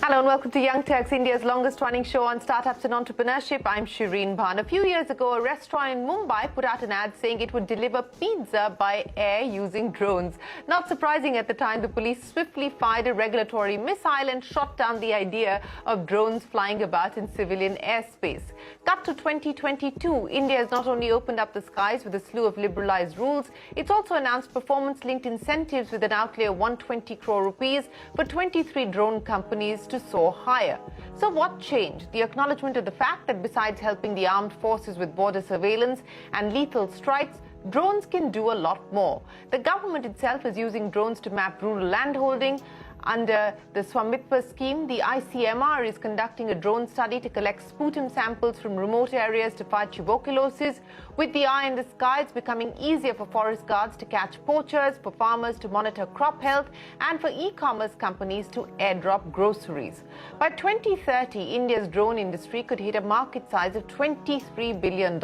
Hello and welcome to Young Turks, India's longest-running show on startups and entrepreneurship. I'm Shereen Bhan. A few years ago, a restaurant in Mumbai put out an ad saying it would deliver pizza by air using drones. Not surprising at the time, the police swiftly fired a regulatory missile and shot down the idea of drones flying about in civilian airspace. Cut to 2022, India has not only opened up the skies with a slew of liberalized rules, it's also announced performance-linked incentives with an outlay of 120 crore rupees for 23 drone companies to soar higher. So what changed? The acknowledgement of the fact that besides helping the armed forces with border surveillance and lethal strikes, drones can do a lot more. The government itself is using drones to map rural landholding. Under the Swamitva scheme, the ICMR is conducting a drone study to collect sputum samples from remote areas to fight tuberculosis. With the eye in the sky, it's becoming easier for forest guards to catch poachers, for farmers to monitor crop health, and for e-commerce companies to airdrop groceries. By 2030, India's drone industry could hit a market size of $23 billion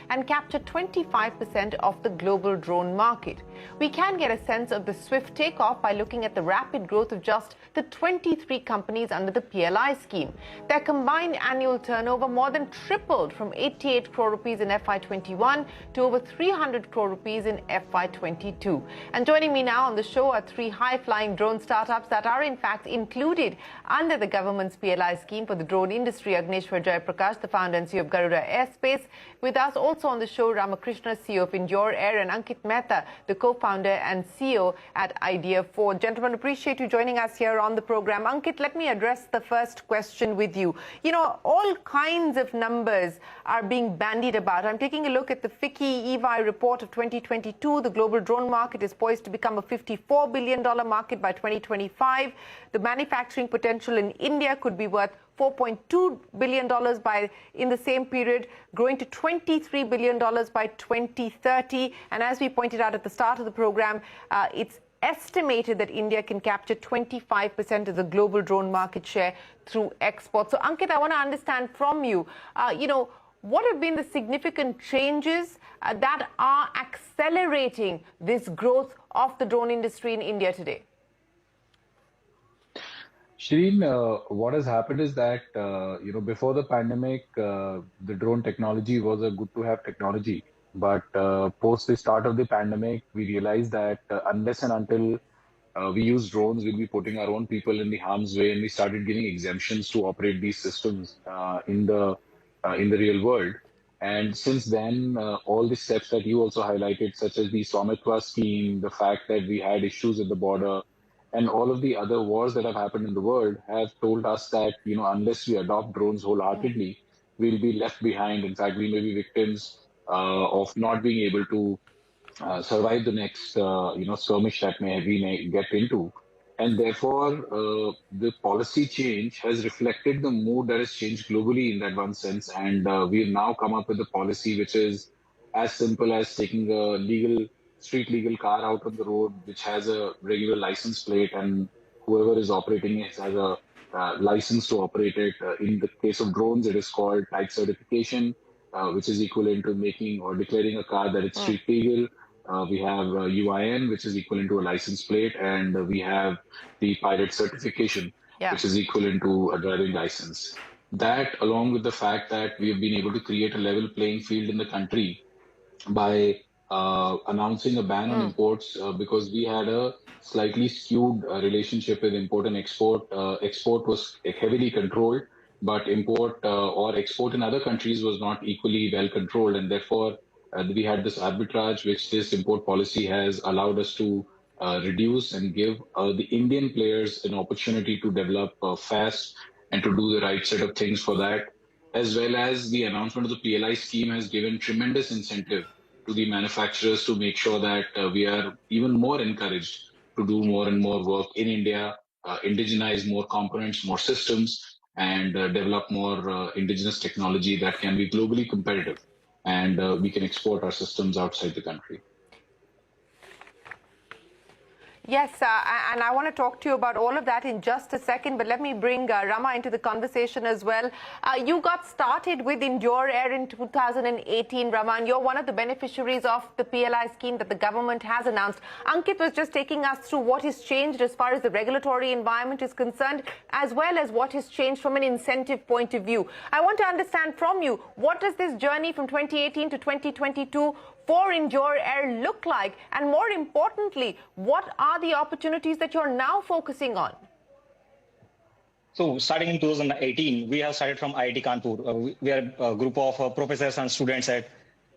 and capture 25% of the global drone market. We can get a sense of the swift takeoff by looking at the rapid growth of just the 23 companies under the PLI scheme. Their combined annual turnover more than tripled from 88 crore rupees in FY21 to over 300 crore rupees in FY22. And joining me now on the show are three high-flying drone startups that are in fact included under the government's PLI scheme for the drone industry. Agnishwar Jayaprakash, the founder and CEO of Garuda Airspace. With us also on the show, Rama Krishna, CEO of Endure Air, and Ankit Mehta, the co-founder and CEO at Idea 4. Gentlemen, appreciate you joining us here on the program. Ankit, let me address the first question with you. You know, all kinds of numbers are being bandied about. I'm taking a look at the FICCI EY report of 2022. The global drone market is poised to become a $54 billion market by 2025. The manufacturing potential in India could be worth $4.2 billion in the same period, growing to $23 billion by 2030. And as we pointed out at the start of the program, it's estimated that India can capture 25% of the global drone market share through exports. So, Ankit, I want to understand from you, what have been the significant changes that are accelerating this growth of the drone industry in India today? Shereen, what has happened is that, before the pandemic, the drone technology was a good to have technology. But post the start of the pandemic, we realized that unless and until we use drones, we'll be putting our own people in the harm's way, and we started giving exemptions to operate these systems in the real world. And since then, all the steps that you also highlighted, such as the Swamitva scheme, the fact that we had issues at the border, and all of the other wars that have happened in the world have told us that, unless we adopt drones wholeheartedly, we'll be left behind. In fact, we may be victims of not being able to survive the next, skirmish that we may get into. And therefore, the policy change has reflected the mood that has changed globally in that one sense. And we've now come up with a policy which is as simple as taking a street legal car out on the road, which has a regular license plate, and whoever is operating it has a license to operate it. In the case of drones, it is called type certification, which is equivalent to making or declaring a car that it's street legal. We have UIN, which is equivalent to a license plate, and we have the pilot certification, which is equivalent to a driving license. That, along with the fact that we have been able to create a level playing field in the country by announcing a ban on imports, because we had a slightly skewed relationship with import and export. Export was heavily controlled, but import or export in other countries was not equally well controlled, and therefore we had this arbitrage which this import policy has allowed us to reduce and give the Indian players an opportunity to develop fast and to do the right set of things for that, as well as the announcement of the PLI scheme has given tremendous incentive to the manufacturers to make sure that we are even more encouraged to do more and more work in India, indigenize more components, more systems, and develop more indigenous technology that can be globally competitive. And we can export our systems outside the country. Yes, and I want to talk to you about all of that in just a second, but let me bring Rama into the conversation as well. You got started with Endure Air in 2018, Rama, and you're one of the beneficiaries of the PLI scheme that the government has announced. Ankit was just taking us through what has changed as far as the regulatory environment is concerned, as well as what has changed from an incentive point of view. I want to understand from you, what does this journey from 2018 to 2022 for Endure Air look like? And more importantly, what are the opportunities that you're now focusing on? So starting in 2018, we have started from IIT Kanpur. We are a group of professors and students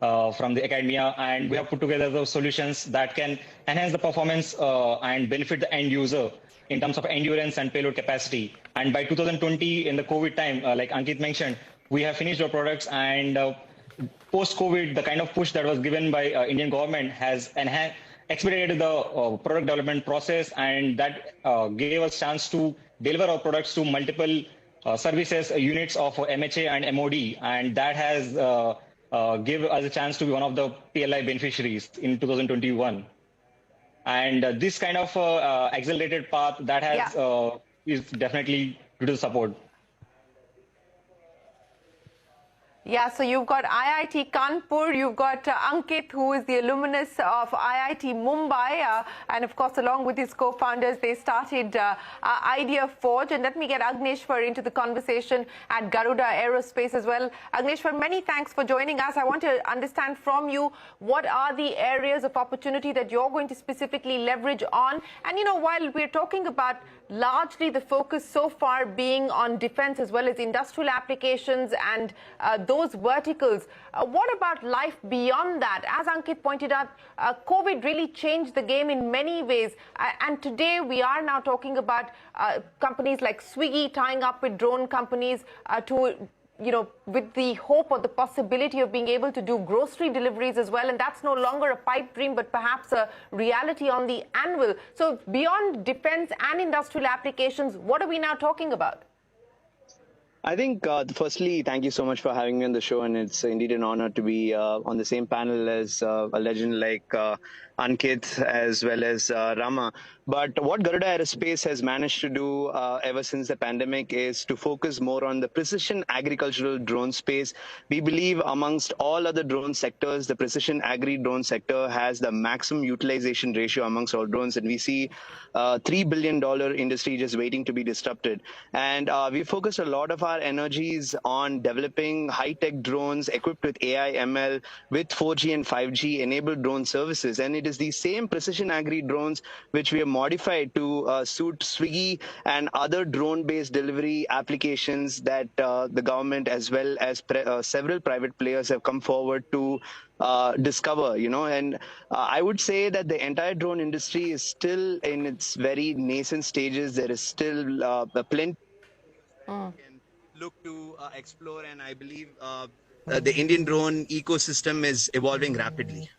from the academia, and we have put together those solutions that can enhance the performance and benefit the end user in terms of endurance and payload capacity. And by 2020, in the COVID time, like Ankit mentioned, we have finished our products, and post-COVID, the kind of push that was given by Indian government has expedited the product development process, and that gave us chance to deliver our products to multiple services units of MHA and MOD, and that has given us a chance to be one of the PLI beneficiaries in 2021. And this kind of accelerated path that has is definitely due to the support. Yeah, so you've got IIT Kanpur, you've got Ankit, who is the alumnus of IIT Mumbai, and of course, along with his co-founders, they started Idea Forge. And let me get Agnishwar into the conversation at Garuda Aerospace as well. Agnishwar, many thanks for joining us. I want to understand from you, what are the areas of opportunity that you're going to specifically leverage on? And, you know, while we're talking about largely the focus so far being on defense as well as industrial applications and those verticals, what about life beyond that? As Ankit pointed out, COVID really changed the game in many ways. And today we are now talking about companies like Swiggy tying up with drone companies with the hope or the possibility of being able to do grocery deliveries as well. And that's no longer a pipe dream, but perhaps a reality on the anvil. So beyond defense and industrial applications, what are we now talking about? I think, firstly, thank you so much for having me on the show. And it's indeed an honor to be on the same panel as a legend like Ankit as well as Rama. But what Garuda Aerospace has managed to do ever since the pandemic is to focus more on the precision agricultural drone space. We believe amongst all other drone sectors, the precision agri drone sector has the maximum utilization ratio amongst all drones. And we see $3 billion industry just waiting to be disrupted. And we focused a lot of our energies on developing high-tech drones equipped with AI, ML, with 4G and 5G enabled drone services. And it is these same precision agri drones which we have modified to suit Swiggy and other drone-based delivery applications that the government as well as several private players have come forward to discover, and I would say that the entire drone industry is still in its very nascent stages. There is still plenty can look to explore, and I believe the Indian drone ecosystem is evolving rapidly.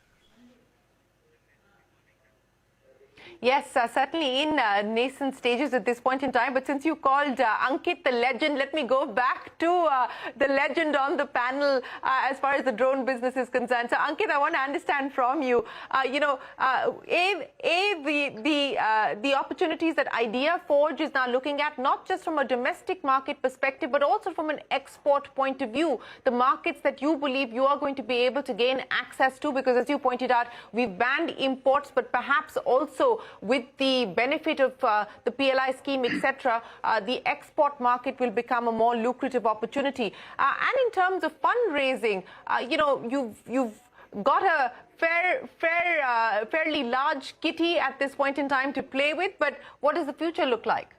Yes, certainly in nascent stages at this point in time. But since you called Ankit the legend, let me go back to the legend on the panel as far as the drone business is concerned. So, Ankit, I want to understand from you, the opportunities that Idea Forge is now looking at, not just from a domestic market perspective, but also from an export point of view, the markets that you believe you are going to be able to gain access to, because as you pointed out, we've banned imports, but perhaps also with the benefit of the PLI scheme, etc., the export market will become a more lucrative opportunity. And in terms of fundraising, you've got a fairly large kitty at this point in time to play with, but what does the future look like?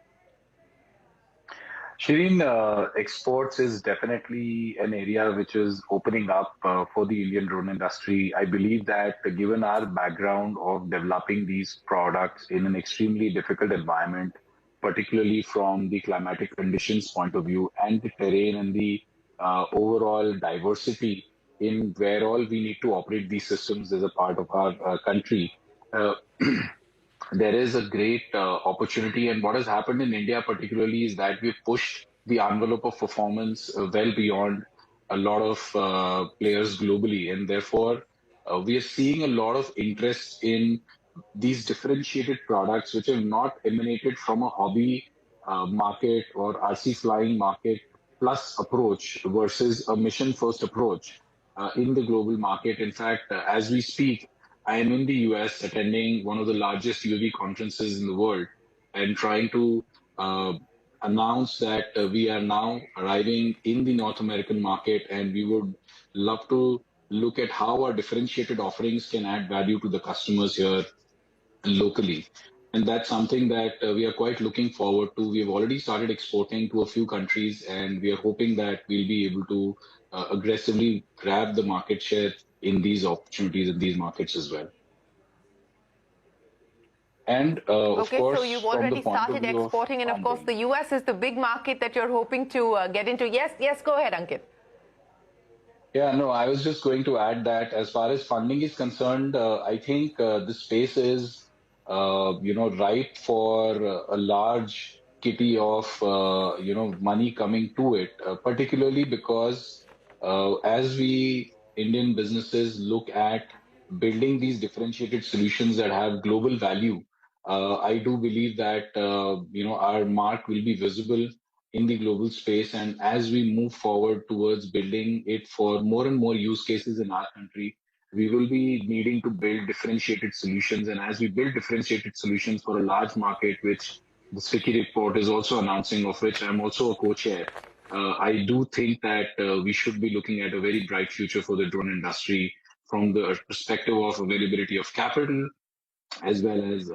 Shereen, exports is definitely an area which is opening up for the Indian drone industry. I believe that given our background of developing these products in an extremely difficult environment, particularly from the climatic conditions point of view and the terrain and the overall diversity in where all we need to operate these systems as a part of our country, there is a great opportunity. And what has happened in India particularly is that we've pushed the envelope of performance well beyond a lot of players globally. And therefore, we are seeing a lot of interest in these differentiated products which have not emanated from a hobby market or RC flying market plus approach versus a mission first approach in the global market. In fact, as we speak, I am in the US attending one of the largest UAV conferences in the world and trying to uh, announce that we are now arriving in the North American market, and we would love to look at how our differentiated offerings can add value to the customers here locally. And that's something that we are quite looking forward to. We have already started exporting to a few countries, and we are hoping that we'll be able to aggressively grab the market share in these opportunities in these markets as well. And of Okay, so course, you've from the already point of started view of exporting, and of course, funding. the US is the big market that you're hoping to get into. Yes, go ahead, Ankit. Yeah, no, I was just going to add that as far as funding is concerned, I think the space is, ripe for a large kitty of, money coming to it, particularly because as we Indian businesses look at building these differentiated solutions that have global value, I do believe that, our mark will be visible in the global space. And as we move forward towards building it for more and more use cases in our country, we will be needing to build differentiated solutions. And as we build differentiated solutions for a large market, which the Sticky report is also announcing, of which I'm also a co-chair, I do think that we should be looking at a very bright future for the drone industry from the perspective of availability of capital as well as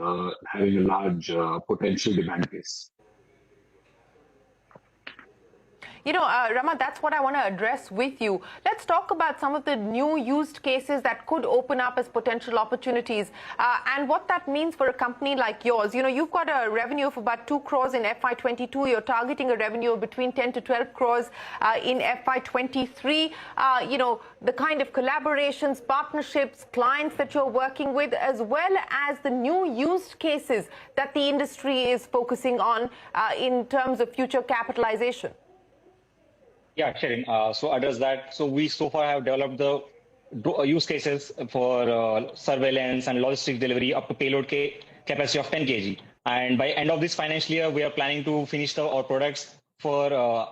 having a large potential demand base. Rama, that's what I want to address with you. Let's talk about some of the new used cases that could open up as potential opportunities and what that means for a company like yours. You've got a revenue of about 2 crores in FY22. You're targeting a revenue of between 10 to 12 crores in FY23. The kind of collaborations, partnerships, clients that you're working with, as well as the new used cases that the industry is focusing on in terms of future capitalization. Yeah, Shereen. So address that. So we so far have developed the use cases for surveillance and logistics delivery up to payload capacity of 10 kg. And by end of this financial year, we are planning to finish our products for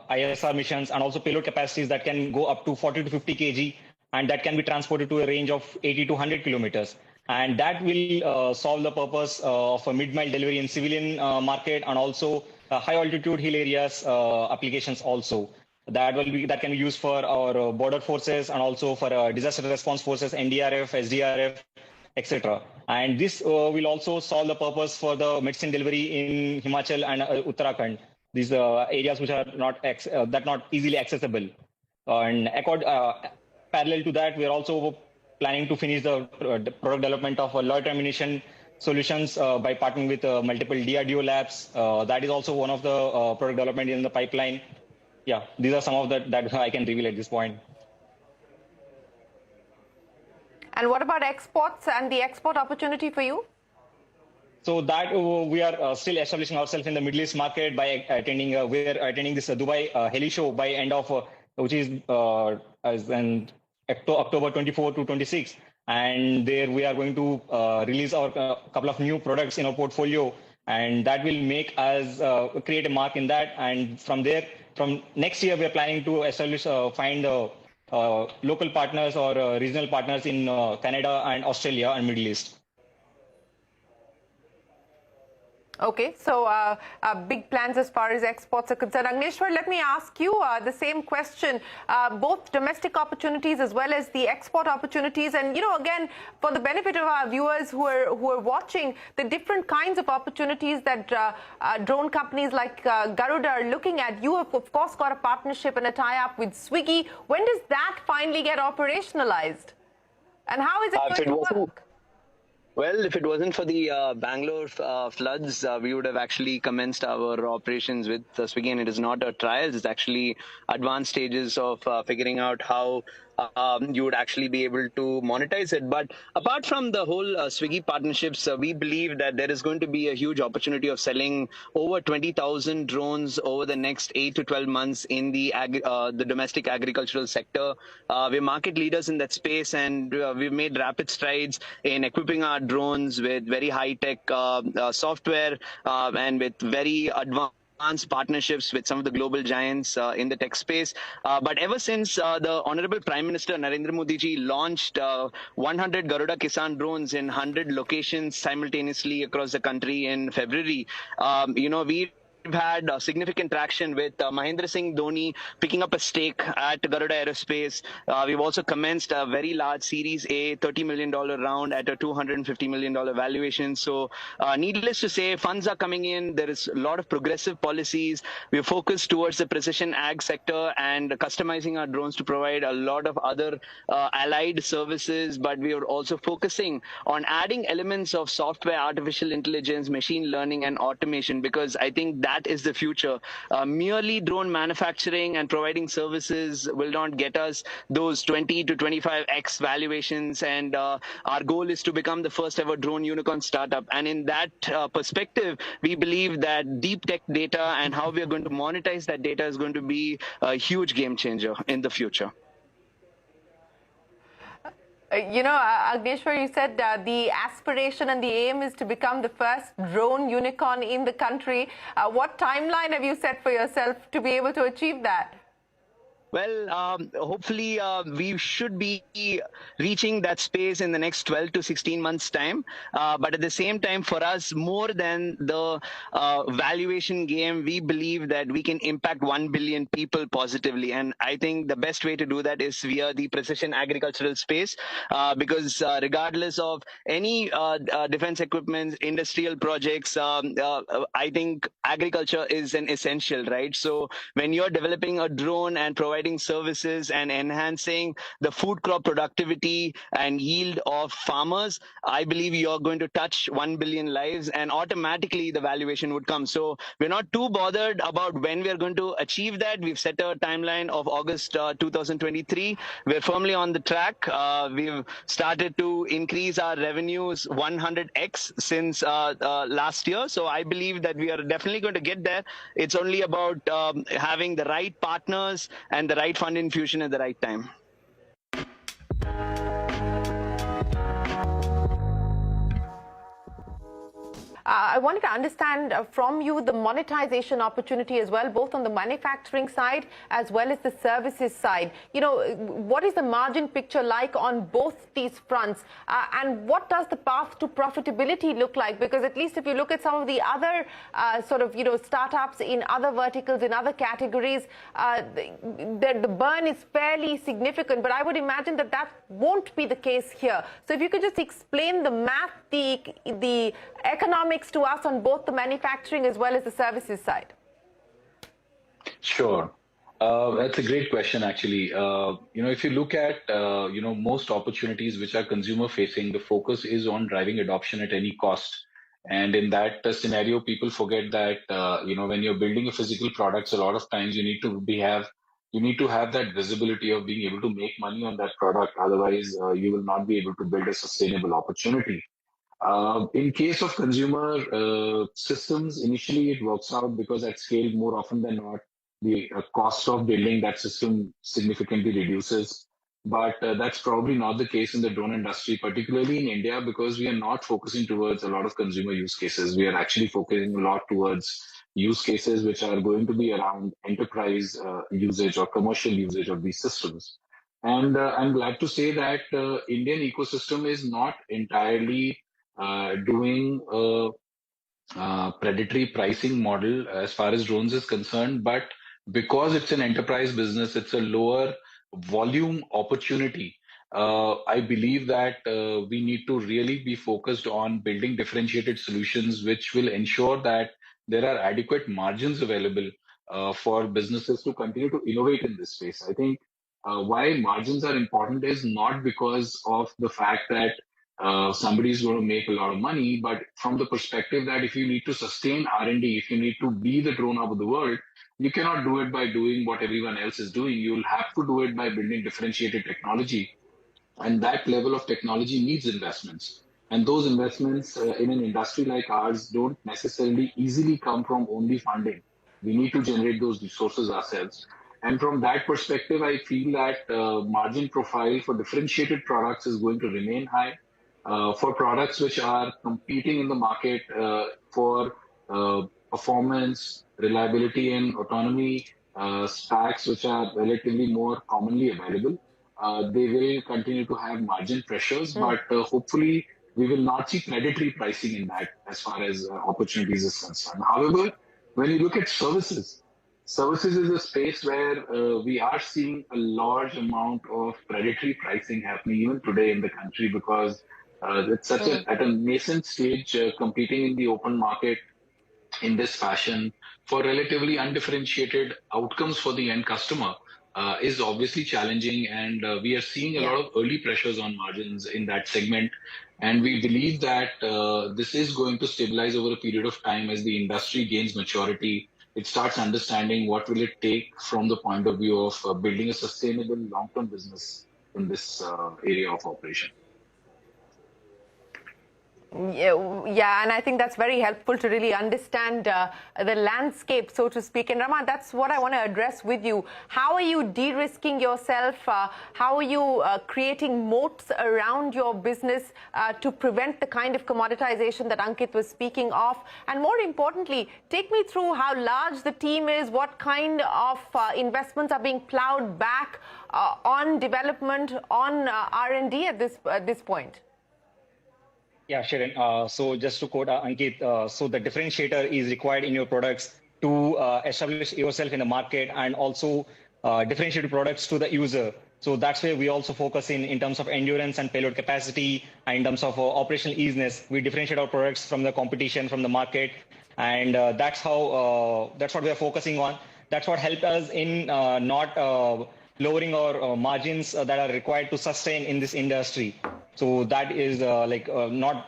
ISR missions and also payload capacities that can go up to 40 to 50 kg, and that can be transported to a range of 80 to 100 kilometers. And that will solve the purpose of a mid-mile delivery in civilian market and also high altitude hill areas applications also. That can be used for our border forces and also for disaster response forces, NDRF, SDRF, etc. And this will also solve the purpose for the medicine delivery in Himachal and Uttarakhand. These areas which are not easily accessible. And parallel to that, we are also planning to finish the product development of loitering ammunition solutions by partnering with multiple DRDO labs. That is also one of the product development in the pipeline. Yeah, these are some of that I can reveal at this point. And what about exports and the export opportunity for you? So that we are still establishing ourselves in the Middle East market by attending. We are attending this Dubai Heli Show by end of which is as in October 24 to 26, and there we are going to release our couple of new products in our portfolio, and that will make us create a mark in that. And from there, from next year, we are planning to establish, find local partners or regional partners in Canada and Australia and Middle East. Okay, so big plans as far as exports are concerned. Agnishwar, let me ask you the same question, both domestic opportunities as well as the export opportunities. And, again, for the benefit of our viewers who are watching, the different kinds of opportunities that drone companies like Garuda are looking at. You have, of course, got a partnership and a tie-up with Swiggy. When does that finally get operationalized? And how is it going to work? Well, if it wasn't for the Bangalore floods, we would have actually commenced our operations with Swiggy, and it is not a trial. It's actually advanced stages of figuring out how you would actually be able to monetize it. But apart from the whole Swiggy partnerships, we believe that there is going to be a huge opportunity of selling over 20,000 drones over the next 8 to 12 months in the domestic agricultural sector. We're market leaders in that space, and we've made rapid strides in equipping our drones with very high-tech software and with very advanced partnerships with some of the global giants in the tech space. But ever since the Honorable Prime Minister Narendra Modi ji launched 100 Garuda Kisan drones in 100 locations simultaneously across the country in February, we've had significant traction with Mahendra Singh Dhoni picking up a stake at Garuda Aerospace. We've also commenced a very large Series A $30 million round at a $250 million valuation. So needless to say, funds are coming in. There is a lot of progressive policies. We're focused towards the precision ag sector and customizing our drones to provide a lot of other allied services. But we are also focusing on adding elements of software, artificial intelligence, machine learning, and automation, because I think that is the future. Merely drone manufacturing and providing services will not get us those 20 to 25x valuations, and our goal is to become the first ever drone unicorn startup. And in that perspective, we believe that deep tech data and how we are going to monetize that data is going to be a huge game changer in the future. Agnishwar, you said the aspiration and the aim is to become the first drone unicorn in the country. What timeline have you set for yourself to be able to achieve that? Well, hopefully we should be reaching that space in the next 12 to 16 months' time. But at the same time, for us, more than the valuation game, we believe that we can impact 1 billion people positively. And I think the best way to do that is via the precision agricultural space, because regardless of any defense equipment, industrial projects, I think agriculture is an essential, right? So when you're developing a drone and providing services and enhancing the food crop productivity and yield of farmers, I believe you're going to touch 1 billion lives, and automatically the valuation would come. So we're not too bothered about when we're going to achieve that. We've set a timeline of August 2023. We're firmly on the track. We've started to increase our revenues 100x since last year. So I believe that we are definitely going to get there. It's only about having the right partners and the right fund infusion at the right time. I wanted to understand from you the monetization opportunity as well, both on the manufacturing side as well as the services side. What is the margin picture like on both these fronts? And what does the path to profitability look like? Because at least if you look at some of the other startups in other verticals, in other categories, the burn is fairly significant. But I would imagine that that won't be the case here. So if you could just explain the math, the economics to us on both the manufacturing as well as the services side. Sure. That's a great question, actually. If you look at, most opportunities which are consumer facing, the focus is on driving adoption at any cost. And in that scenario, people forget that, when you're building a physical products, a lot of times you need to have that visibility of being able to make money on that product. Otherwise, you will not be able to build a sustainable opportunity. In case of consumer systems, initially it works out because at scale, more often than not, the cost of building that system significantly reduces. But that's probably not the case in the drone industry, particularly in India, because we are not focusing towards a lot of consumer use cases. We are actually focusing a lot towards use cases which are going to be around enterprise usage or commercial usage of these systems. And I'm glad to say that Indian ecosystem is not entirely doing a predatory pricing model as far as drones is concerned, but because it's an enterprise business, it's a lower volume opportunity. I believe that we need to really be focused on building differentiated solutions which will ensure that there are adequate margins available for businesses to continue to innovate in this space. I think why margins are important is not because of the fact that somebody is going to make a lot of money, but from the perspective that if you need to sustain R&D, if you need to be the drone of the world, you cannot do it by doing what everyone else is doing. You'll have to do it by building differentiated technology, and that level of technology needs investments. And those investments in an industry like ours don't necessarily easily come from only funding. We need to generate those resources ourselves. And from that perspective, I feel that margin profile for differentiated products is going to remain high. For products which are competing in the market for performance, reliability, and autonomy stacks, which are relatively more commonly available, they will continue to have margin pressures, but hopefully we will not see predatory pricing in that as far as opportunities is concerned. However, when you look at services, services is a space where we are seeing a large amount of predatory pricing happening even today in the country, because it's such at a nascent stage, competing in the open market in this fashion for relatively undifferentiated outcomes for the end customer is obviously challenging. And we are seeing a lot of early pressures on margins in that segment. And we believe that this is going to stabilize over a period of time as the industry gains maturity. It starts understanding what will it take from the point of view of building a sustainable long-term business in this area of operation. Yeah, and I think that's very helpful to really understand the landscape, so to speak. And Rama, that's what I want to address with you. How are you de-risking yourself? How are you creating moats around your business to prevent the kind of commoditization that Ankit was speaking of? And more importantly, take me through how large the team is, what kind of investments are being plowed back on development, on R&D at this point. Yeah, Shereen. So just to quote Ankit, so the differentiator is required in your products to establish yourself in the market and also differentiate products to the user. So that's where we also focus in terms of endurance and payload capacity, and in terms of operational easiness. We differentiate our products from the competition, from the market, and that's what we are focusing on. That's what helped us in not lowering our margins that are required to sustain in this industry. So that is not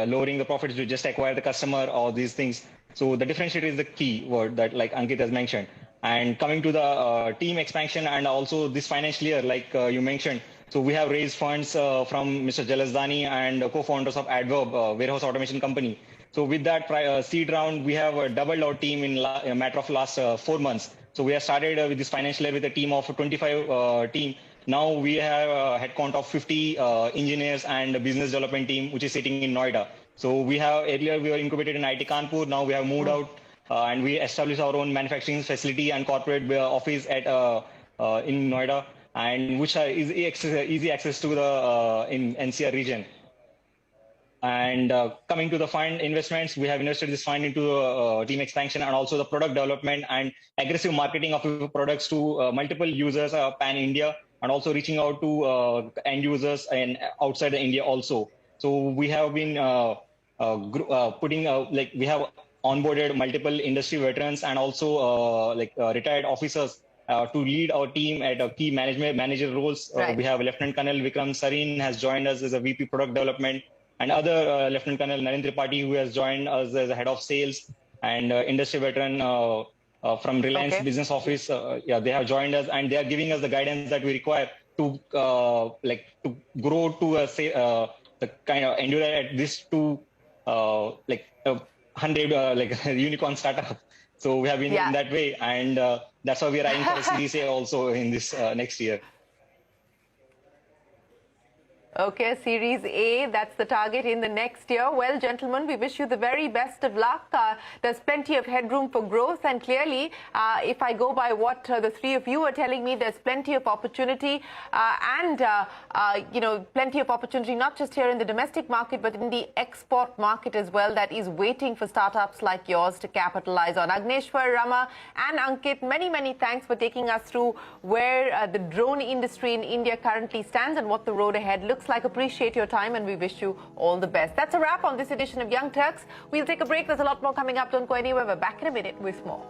lowering the profits to just acquire the customer or these things. So the differentiator is the key word that like Ankit has mentioned. And coming to the team expansion and also this financial year, like you mentioned, so we have raised funds from Mr. Jalasdani and co-founders of Adverb, warehouse automation company. So with that seed round, we have doubled our team in a matter of last 4 months. So we have started with this financial year with a team of 25 team. Now we have a headcount of 50 engineers and a business development team, which is sitting in Noida. So we have, earlier we were incubated in IT Kanpur, now we have moved out and we established our own manufacturing facility and corporate office at in Noida, and which are easy access to the in NCR region. And coming to the fund investments, we have invested this fund into team expansion and also the product development and aggressive marketing of products to multiple users pan-India, and also reaching out to end users and outside India also. So we have been we have onboarded multiple industry veterans and also retired officers to lead our team at key manager roles. Right. We have Lieutenant Colonel Vikram Sareen has joined us as a VP Product Development, and other Lieutenant Colonel Narendra Tripathi, who has joined us as a head of sales, and industry veteran from Reliance Business Office. They have joined us, and they are giving us the guidance that we require to to grow to the kind of endure at this to 100 unicorn startup. So we have been in that way, and that's why we are eyeing for a Series A also in this next year. Okay, Series A, that's the target in the next year. Well, gentlemen, we wish you the very best of luck. There's plenty of headroom for growth, and clearly, if I go by what the three of you are telling me, there's plenty of opportunity and plenty of opportunity not just here in the domestic market, but in the export market as well, that is waiting for startups like yours to capitalize on. Agnishwar, Rama and Ankit, many thanks for taking us through where the drone industry in India currently stands and what the road ahead looks like. Appreciate your time, and we wish you all the best. That's a wrap on this edition of Young Turks. We'll take a break. There's a lot more coming up. Don't go anywhere. We're back in a minute with more.